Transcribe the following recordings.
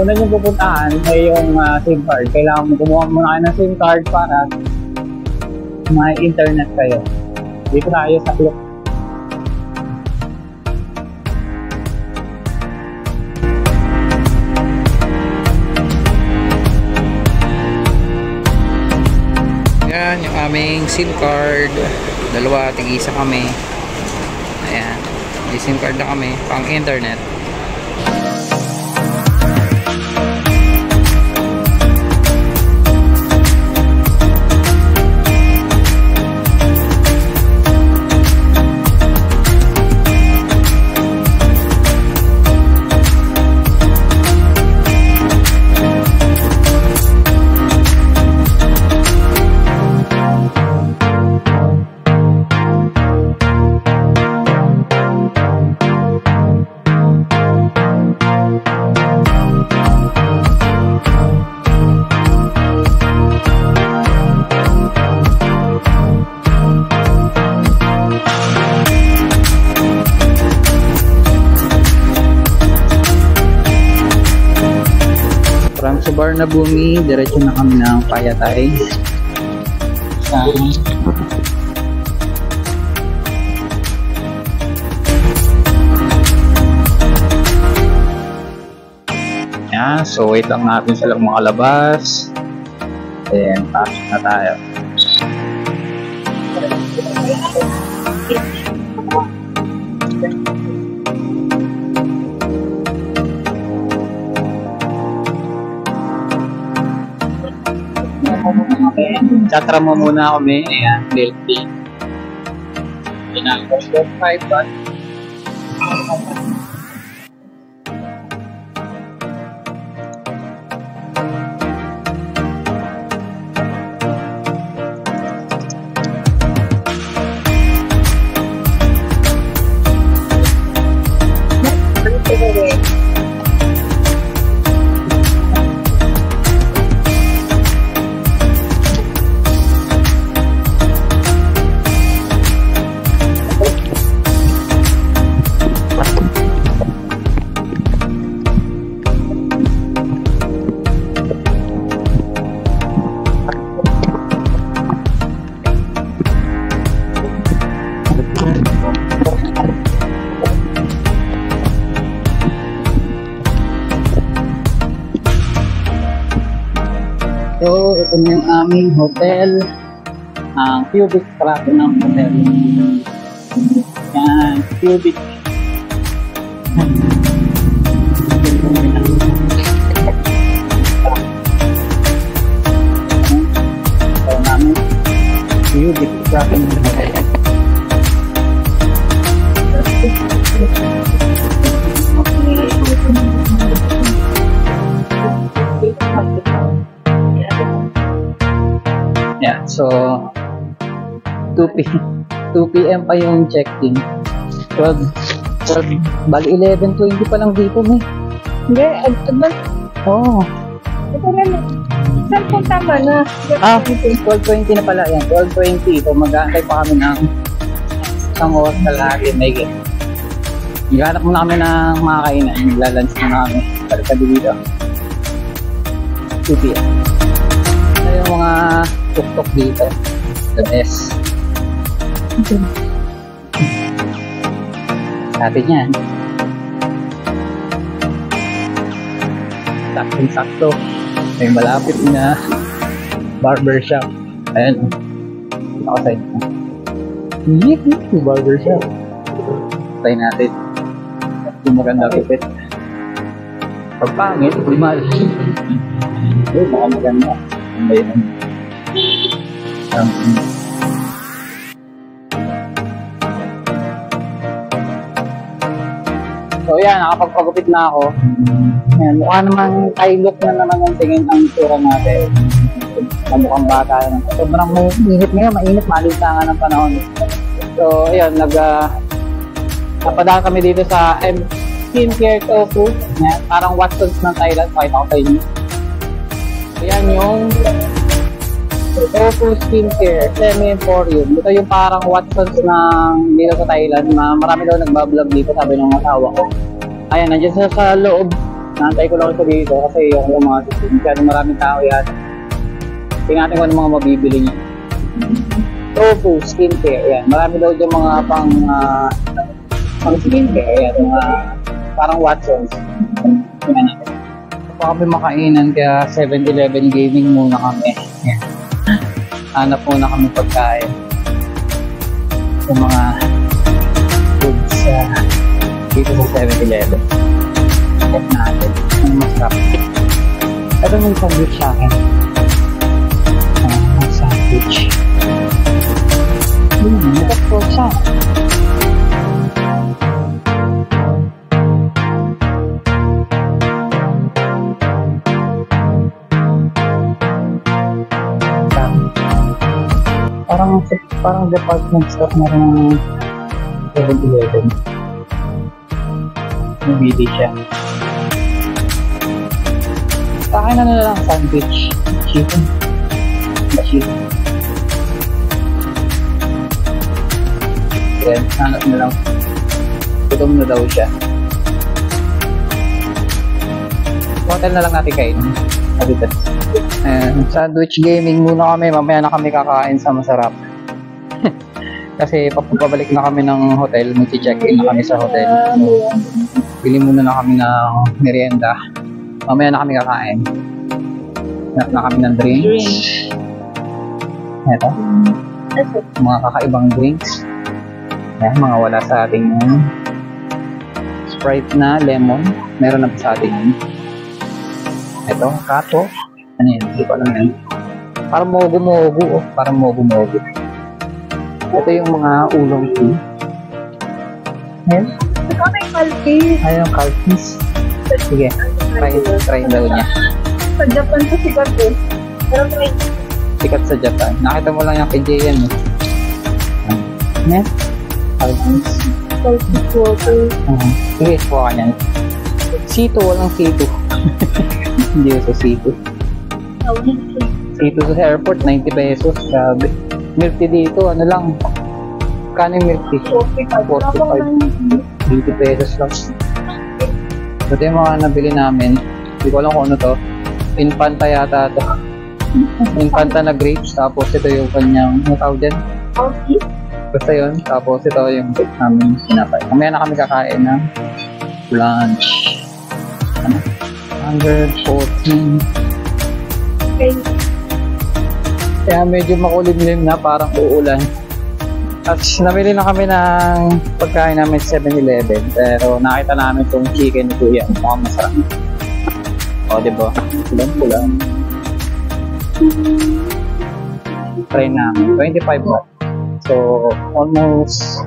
una nyo pupuntahan ay yung SIM card. Kailangan mo kumuha muna kayo ng SIM card para may internet kayo. Dito tayo sa Klook. Yan yung aming SIM card. Dalawa, tig-isa kami. Ayan, may SIM card na kami pang internet. From Subar na Bumi, diretso na kami ng Payatay. Yan, so wait lang natin silang makalabas. Then, pasok na tayo. Chatra mo muna kami. Ayan, milk tea. Pinagos 5 baht. So, ito na yung aming hotel. Ang cubic platinum hotel. Yan, cubic. So, namin cubic platinum hotel. Yeah, so 2 p.m. pa yung check-in. 12, bali 11:20 pa lang dito eh. Hindi, advance. Oo. Ito na lang. Saan po tama na? 12:20 na pala yan. 12:20. So mag-aantay pa kami ng isang oras kalahati. May game. Naghanap muna kami ng mga kainan. Naglalunch muna kami. Balik ka dito. 2 p.m. Ito yung mga tuk-tuk dito. The best. Sabi niyan. Saktong-sakto. May malapit na barbershop. Ayan. Ako sa inyo. Yung barbershop. Try natin. Yung maganda pipit. Pag pangit, mahal. Uy, baka maganda. Ang bayan. So yan, nakapagpagupit na ako. Yan, mukha naman Klook na naman yung tingin ang itsura natin. Mukhang bata naman. Sobrang init ngayon, mainit, malinsangan ng panahon. So ayun, napadaan kami dito sa Skincare Tofu. Yan, parang Watsons ng Thailand. Pakita ko sa inyo. So yan yung Tofu Skincare Semi-Emporium. Ito yung parang Watsons ng dito sa Thailand. Marami daw nagbablog dito, sabi ng asawa ko. Ayan, nandiyan sa loob. Naantay ko lang ito dito kasi yung mga masyadong maraming tao yan. Tingnan natin kung ano mga mabibili niya. Tofu, skincare, yan. Marami daw dyan mga pang skincare, yan. Mga parang Watsons. Tingnan natin. Pa kami makainan kaya 7-Eleven gaming muna kami. Yan. Hanap muna kami pagkain. Yung mga foods dito sa 7-Eleven. Check natin. Ano masarap? Ito may sandwich sa akin. Sandwich. Ito po siya. Parang department store na rin ng 7-Eleven. Nabili siya. Sa akin na lang sandwich. Chicken. Chicken. Then, hanap na lang. Gutom na daw siya. Hotel na lang natin kainin. Adidas. Sandwich gaming muna kami. Mamaya na kami kakain sa masarap. Kasi papabalik na kami ng hotel. Mag-check-in na kami sa hotel. So, bili muna na kami ng merienda. Mamaya na kami kakain. Hanap na kami ng drinks. Ito. Mga kakaibang drinks. Yan, mga wala sa ating Sprite na lemon. Meron na sa ating ito, kato. Ano yan? Hindi ko alam yan. Parang mogo-mogo. Parang mogo-mogo. Ito yung mga ulong tea. Ayan. Ikaw may kalki. Ayan yung kalkis. Sige, try daw niya. Sa Japan to sikat eh. Pero may Sikat sa Japan. Nakita mo lang yung kay Jay yan. Ayan. Kalkis. kalki water. Sige, kuha ka niyan. C2, walang C2. Hindi sa C2. C2 sa airport, 90 pesos. Sabi. Milk tea dito, ano lang. Kano yung milk tea? 45. 80 pesos lang. Ito yung mga nabili namin. Hindi ko alam kung ano to. Infanta yata to. Infanta na grapes. Tapos ito yung kanyang, ano tawag dyan? Basta yun. Tapos ito yung cake namin sinapay. Mamaya na kami kakain ng lunch. Ano? 114. Okay. Kaya medyo makulimlim na, parang uulan. At namili na kami ng pagkain namin sa 7-Eleven. Pero nakita namin itong chicken ni Kuya. Mukhang masarap. O, diba? Pulang-pulang. Try namin. 25 baht. So, almost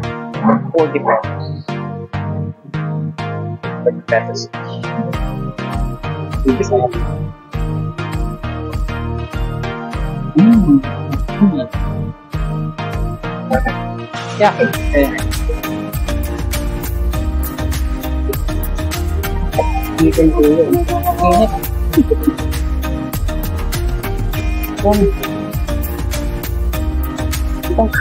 40 pesos. 30 pesos. Ibig sa yeah. Chicken ko yun. Init. Itong